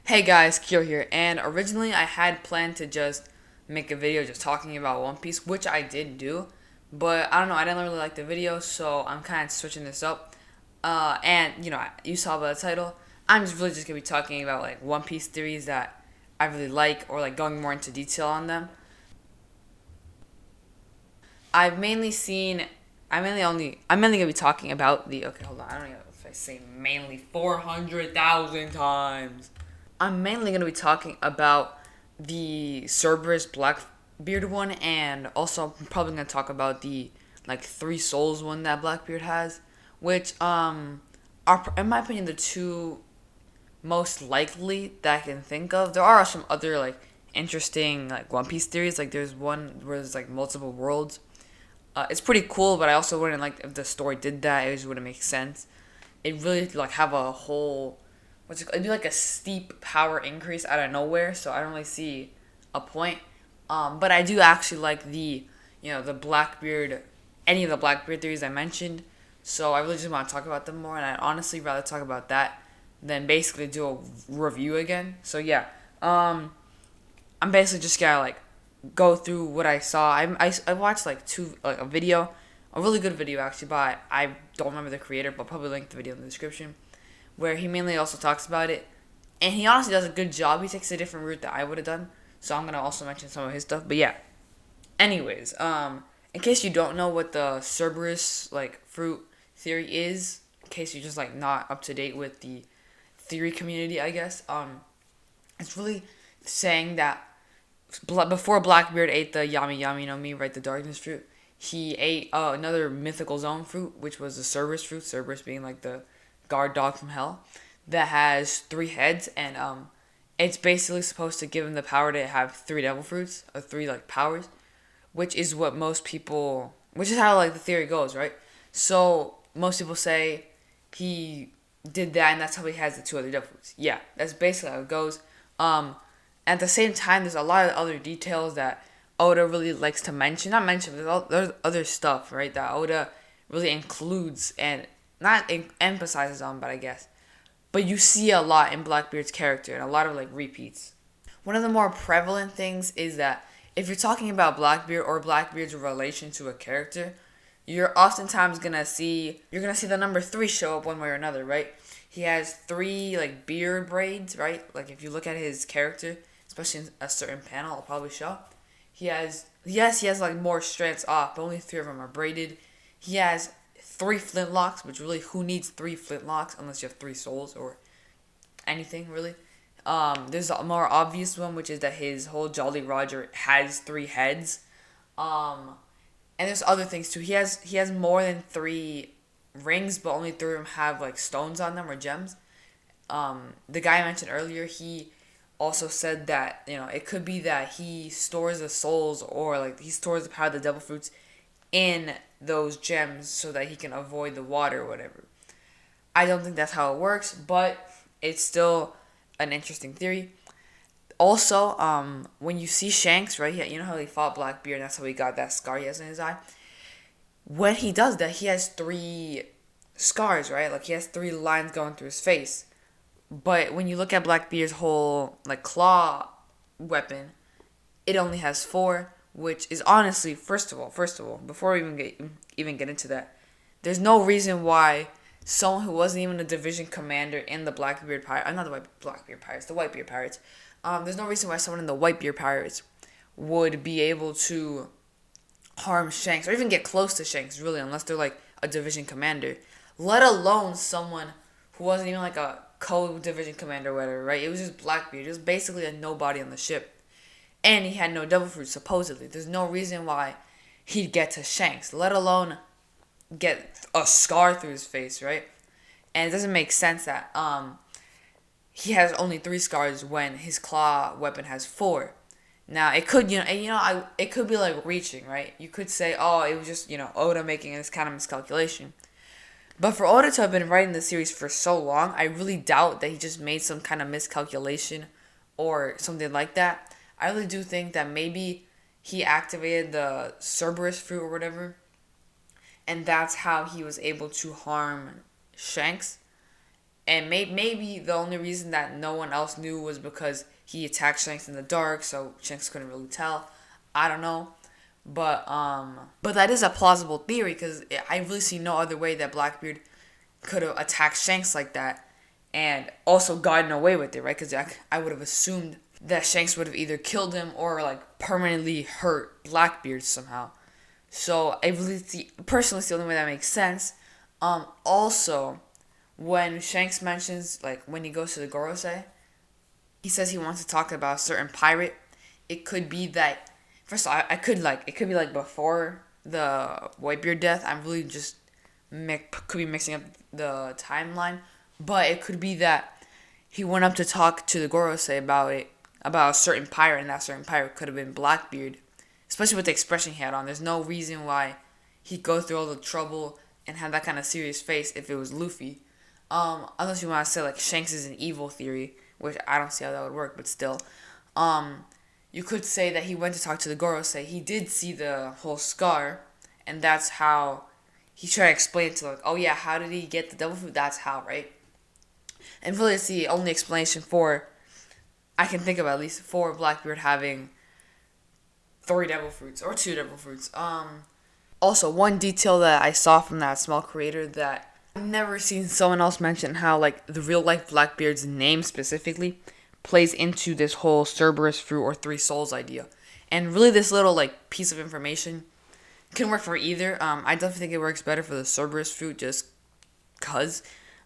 Hey guys, Kyo here, and originally I had planned to just make a video just talking about One Piece, which I did do, but I don't know, I didn't really like the video, so I'm kind of switching this up. And you saw by the title, I'm just really just gonna be talking about like One Piece theories that I really like, or like going more into detail on them. I've mainly seen, I'm mainly gonna be talking about the. Okay, hold on, I don't know if I say mainly 400,000 times. I'm mainly going to be talking about the Cerberus Blackbeard one, and also I'm probably going to talk about the like Three Souls one that Blackbeard has, which are in my opinion the two most likely that I can think of. There are some other like interesting like One Piece theories. Like there's one where there's like multiple worlds. It's pretty cool, but I also wouldn't like if the story did that. It just wouldn't make sense. It really like have a whole it'd be like a steep power increase out of nowhere, so I don't really see a point. But I do actually like the Blackbeard, any of the Blackbeard theories I mentioned. So I really just want to talk about them more, and I'd honestly rather talk about that than basically do a review again. So yeah, I'm basically just gonna like go through what I saw. I watched like a video, a really good video actually, but I don't remember the creator, but I'll probably link the video in the description, where he mainly also talks about it. And he honestly does a good job. He takes a different route that I would have done. So I'm gonna also mention some of his stuff. But yeah. Anyways, in case you don't know what the Cerberus like fruit theory is, in case you're just like not up to date with the theory community, I guess, it's really saying that before Blackbeard ate the Yami Yami no Mi, right, the darkness fruit, he ate another mythical zone fruit, which was the Cerberus fruit. Cerberus being like the guard dog from hell, that has three heads, and it's basically supposed to give him the power to have three devil fruits or three like powers, which is what most people, which is how like the theory goes, right? So most people say he did that, and that's how he has the two other devil fruits. Yeah, that's basically how it goes. Um, at the same time, there's a lot of other details that Oda really likes to mention. Not mention, but there's other stuff, right? That Oda really includes and not emphasizes on, but I guess. But you see a lot in Blackbeard's character and a lot of like repeats. One of the more prevalent things is that if you're talking about Blackbeard or Blackbeard's relation to a character, you're gonna see the number three show up one way or another, right? He has three like beard braids, right? Like if you look at his character, especially in a certain panel, it'll probably show. He has like more strands off, but only three of them are braided. He has three flintlocks, which really who needs three flintlocks unless you have three souls or anything really. There's a more obvious one, which is that his whole Jolly Roger has three heads. Um, and there's other things too. He has more than three rings, but only three of them have like stones on them or gems. The guy I mentioned earlier, he also said that it could be that he stores the souls, or like he stores the power of the devil fruits in those gems so that he can avoid the water or whatever. I don't think that's how it works, but it's still an interesting theory. Also, when you see Shanks, right? Yeah, you know how he fought Blackbeard, and that's how he got that scar he has in his eye. When he does that, he has three scars, right? Like he has three lines going through his face. But when you look at Blackbeard's whole like claw weapon, it only has four, which is honestly, first of all, before we even get into that, there's no reason why someone who wasn't even a division commander in the Blackbeard Pirates, not the Blackbeard Pirates, the Whitebeard Pirates. There's no reason why someone in the Whitebeard Pirates would be able to harm Shanks or even get close to Shanks, really, unless they're like a division commander. Let alone someone who wasn't even like a co-division commander or whatever, right? It was just Blackbeard. It was basically a nobody on the ship. And he had no devil fruit, supposedly. There's no reason why he'd get to Shanks, let alone get a scar through his face, right? And it doesn't make sense that he has only three scars when his claw weapon has four. Now it could it could be like reaching, right? You could say, oh, it was just Oda making this kind of miscalculation. But for Oda to have been writing the series for so long, I really doubt that he just made some kind of miscalculation or something like that. I really do think that maybe he activated the Cerberus fruit or whatever, and that's how he was able to harm Shanks. And maybe the only reason that no one else knew was because he attacked Shanks in the dark, so Shanks couldn't really tell. I don't know. But that is a plausible theory because I really see no other way that Blackbeard could have attacked Shanks like that and also gotten away with it, right? Because I would have assumed that Shanks would have either killed him or like permanently hurt Blackbeard somehow. So I really personally see the only way that makes sense. Also, when Shanks mentions like when he goes to the Gorosei, he says he wants to talk about a certain pirate. It could be that first of all, I could like it could be like before the Whitebeard death. I'm really just could be mixing up the timeline, but it could be that he went up to talk to the Gorosei about a certain pirate, and that certain pirate could have been Blackbeard, especially with the expression he had on. There's no reason why he'd go through all the trouble and have that kind of serious face if it was Luffy. Unless you want to say like Shanks is an evil theory, which I don't see how that would work, but still. You could say that he went to talk to the Gorosei. He did see the whole scar, and that's how he tried to explain to like, oh yeah, how did he get the devil fruit? That's how, right? And really, it's the only explanation for I can think of at least for Blackbeard having 3 devil fruits or 2 devil fruits. Also, one detail that I saw from that small creator that I've never seen someone else mention how like the real life Blackbeard's name specifically plays into this whole Cerberus fruit or 3 souls idea. And really, this little like piece of information can work for either. I definitely think it works better for the Cerberus fruit just cause.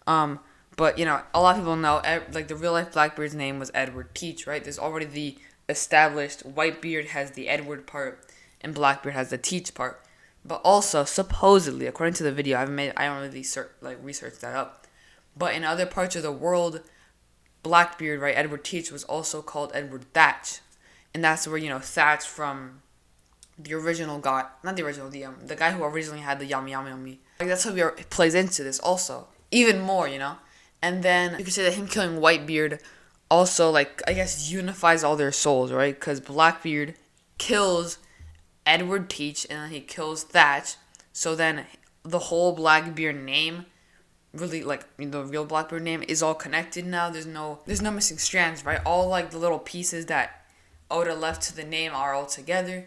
But you know, a lot of people know like the real life Blackbeard's name was Edward Teach, right? There's already the established Whitebeard has the Edward part and Blackbeard has the Teach part. But also supposedly, according to the video, I don't really research that up. But in other parts of the world, Blackbeard, right, Edward Teach was also called Edward Thatch, and that's where Thatch from the original guy, not the original, the guy who originally had the Yami Yami Yami. Like that's how it plays into this also, even more, And then you could say that him killing Whitebeard also, like, I guess unifies all their souls, right? Because Blackbeard kills Edward Teach and then he kills Thatch. So then the whole Blackbeard name, really like the real Blackbeard name, is all connected now. There's no missing strands, right? All like the little pieces that Oda left to the name are all together.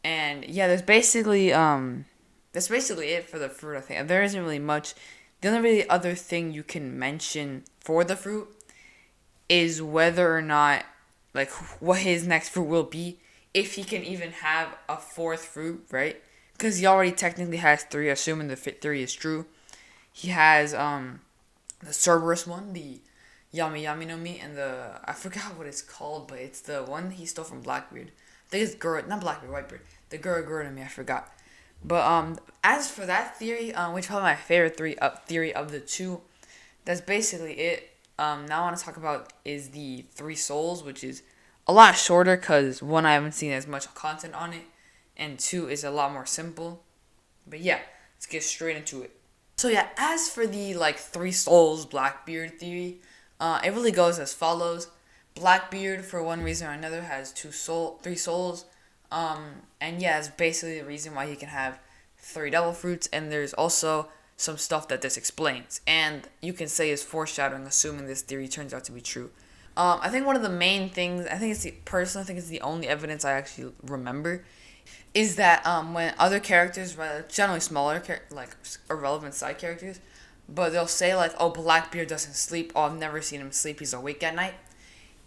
And yeah, that's basically it for the fruit, I think. There isn't really much. The only really other thing you can mention for the fruit is whether or not, like, what his next fruit will be, if he can even have a 4th fruit, right? Because he already technically has 3, assuming the theory is true. He has the Cerberus one, the Yami Yami no Mi, and I forgot what it's called, but it's the one he stole from Blackbeard. I think it's not Blackbeard, Whitebeard. The Gura no Mi, I forgot. But as for that theory, which is probably my favorite theory of the 2, that's basically it. Now I want to talk about is the 3 souls, which is a lot shorter because 1, I haven't seen as much content on it, and 2 is a lot more simple. But yeah, let's get straight into it. So yeah, as for the 3 souls Blackbeard theory, it really goes as follows. Blackbeard, for one reason or another, has 3 souls. And yeah, it's basically the reason why he can have 3 devil fruits, and there's also some stuff that this explains, and you can say is foreshadowing, assuming this theory turns out to be true. I think one of the main things, I think it's the only evidence I actually remember, is that when other characters, generally smaller, like irrelevant side characters, but they'll say like, oh, Blackbeard doesn't sleep, oh, I've never seen him sleep, he's awake at night,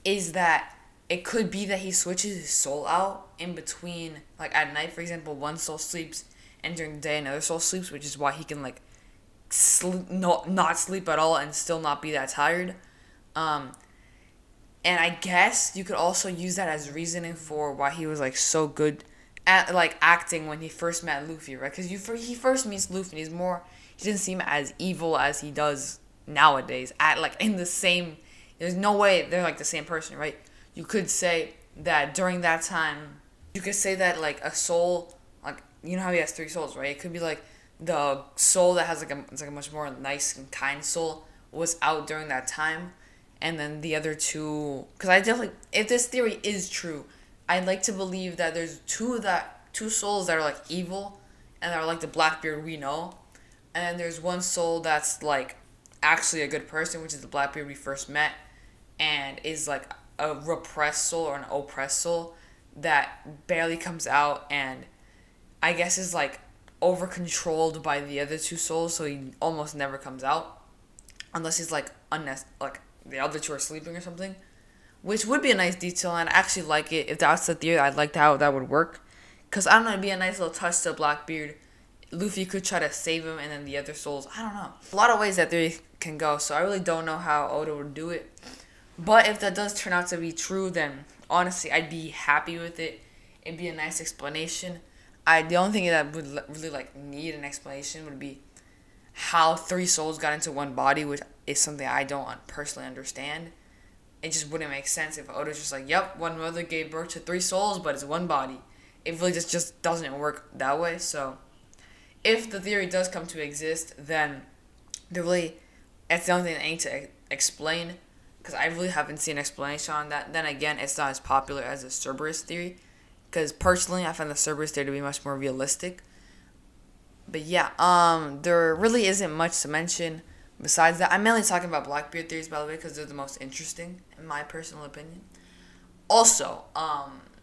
is that it could be that he switches his soul out in between, like at night, for example, one soul sleeps, and during the day another soul sleeps, which is why he can like not sleep at all and still not be that tired. And I guess you could also use that as reasoning for why he was like so good at like acting when he first met Luffy, right? Because he first meets Luffy, and he doesn't seem as evil as he does nowadays. There's no way they're like the same person, right? You could say that during that time, you could say that like a soul, like how he has 3 souls, right? It could be like the soul that has it's a much more nice and kind soul was out during that time, and then the other 2, because if this theory is true, I'd like to believe that there's 2 souls that are like evil and are like the Blackbeard we know, and then there's 1 soul that's like actually a good person, which is the Blackbeard we first met, and is like a repressed soul or an oppressed soul that barely comes out, and I guess is like over controlled by the other two souls, so he almost never comes out unless he's like like the other two are sleeping or something, which would be a nice detail, and I actually like it. If that's the theory, I'd like how that would work, because I don't know, it'd be a nice little touch to Blackbeard. Luffy could try to save him, and then the other souls, I don't know. A lot of ways that theory can go, so I really don't know how Oda would do it. But if that does turn out to be true, then honestly, I'd be happy with it. It'd be a nice explanation. The only thing that would really like need an explanation would be how three souls got into one body, which is something I don't personally understand. It just wouldn't make sense if Oda's just like, yep, one mother gave birth to three souls, but it's one body. It really just doesn't work that way. So if the theory does come to exist, then it's the only thing I need to explain, because I really haven't seen an explanation on that. Then again, it's not as popular as the Cerberus theory, because personally, I find the Cerberus theory to be much more realistic. But yeah, there really isn't much to mention besides that. I'm mainly talking about Blackbeard theories, by the way, because they're the most interesting, in my personal opinion. Also,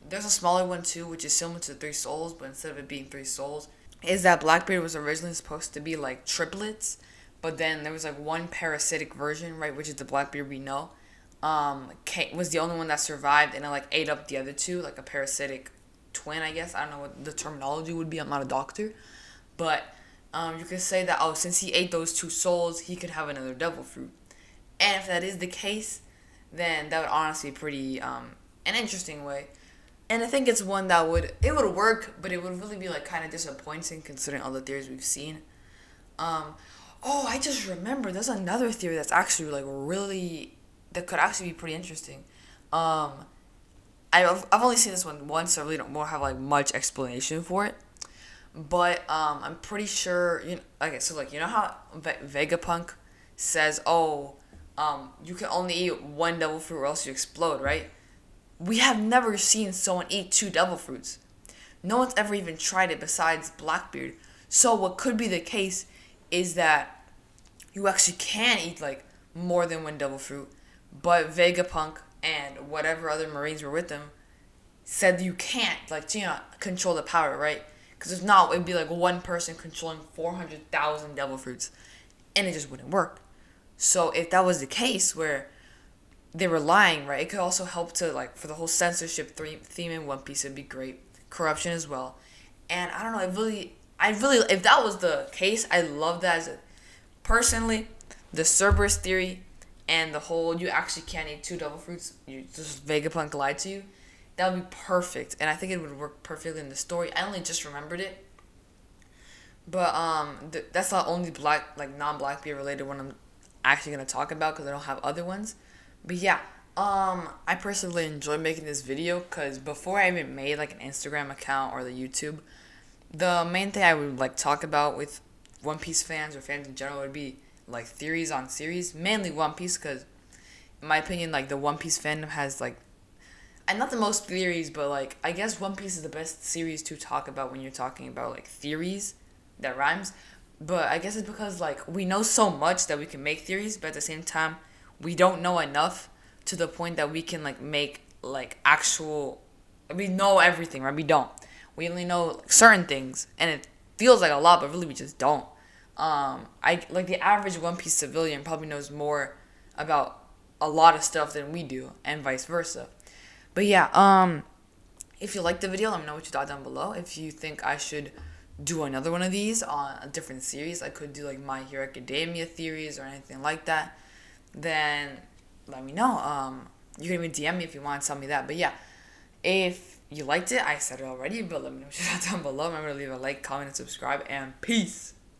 there's a smaller one too, which is similar to Three Souls, but instead of it being three souls, is that Blackbeard was originally supposed to be like triplets, but then there was like one parasitic version, right, which is the Blackbeard we know, was the only one that survived, and it like ate up the other two, like a parasitic twin, I guess. I don't know what the terminology would be. I'm not a doctor, but you could say that, oh, since he ate those two souls, he could have another devil fruit. And if that is the case, then that would honestly be pretty an interesting way. And I think it's one that would work, but it would really be like kind of disappointing considering all the theories we've seen. I just remember there's another theory that's actually like really, that could actually be pretty interesting. I've only seen this one once, so I really don't have like much explanation for it. But I'm pretty sure, okay, so like, you know how Vegapunk says, you can only eat one devil fruit or else you explode, right? We have never seen someone eat two devil fruits. No one's ever even tried it besides Blackbeard. So what could be the case is that you actually can eat like more than one devil fruit, but Vegapunk and whatever other Marines were with them said you can't, like, control the power, right? Because if not, it'd be like one person controlling 400,000 devil fruits, and it just wouldn't work. So if that was the case where they were lying, right, it could also help to, like, for the whole censorship theme in One Piece, it'd be great. Corruption as well. And I don't know, if that was the case, I love that. Personally, the Cerberus theory and the whole you actually can't eat two devil fruits, you just Vegapunk lied to you, that would be perfect. And I think it would work perfectly in the story. I only just remembered it. But that's not only non-Blackbeard related one I'm actually going to talk about, because I don't have other ones. But yeah, I personally enjoy making this video, because before I even made like an Instagram account or the YouTube, the main thing I would like talk about with One Piece fans or fans in general would be like theories on series, mainly One Piece, because in my opinion, like, the One Piece fandom has like, and not the most theories, but like, I guess One Piece is the best series to talk about when you're talking about like theories that rhymes. But I guess it's because like we know so much that we can make theories, but at the same time we don't know enough to the point that we can like make like actual, we know everything, right? We don't. We only know like certain things, and it feels like a lot, but really we just don't. I like the average One Piece civilian probably knows more about a lot of stuff than we do, and vice versa. But yeah, if you liked the video, let me know what you thought down below. If you think I should do another one of these on a different series, I could do like My Hero Academia theories or anything like that, then let me know. You can even DM me if you want to tell me that. But yeah, if you liked it, I said it already, but let me know what you thought down below. Remember to leave a like, comment, and subscribe, and peace.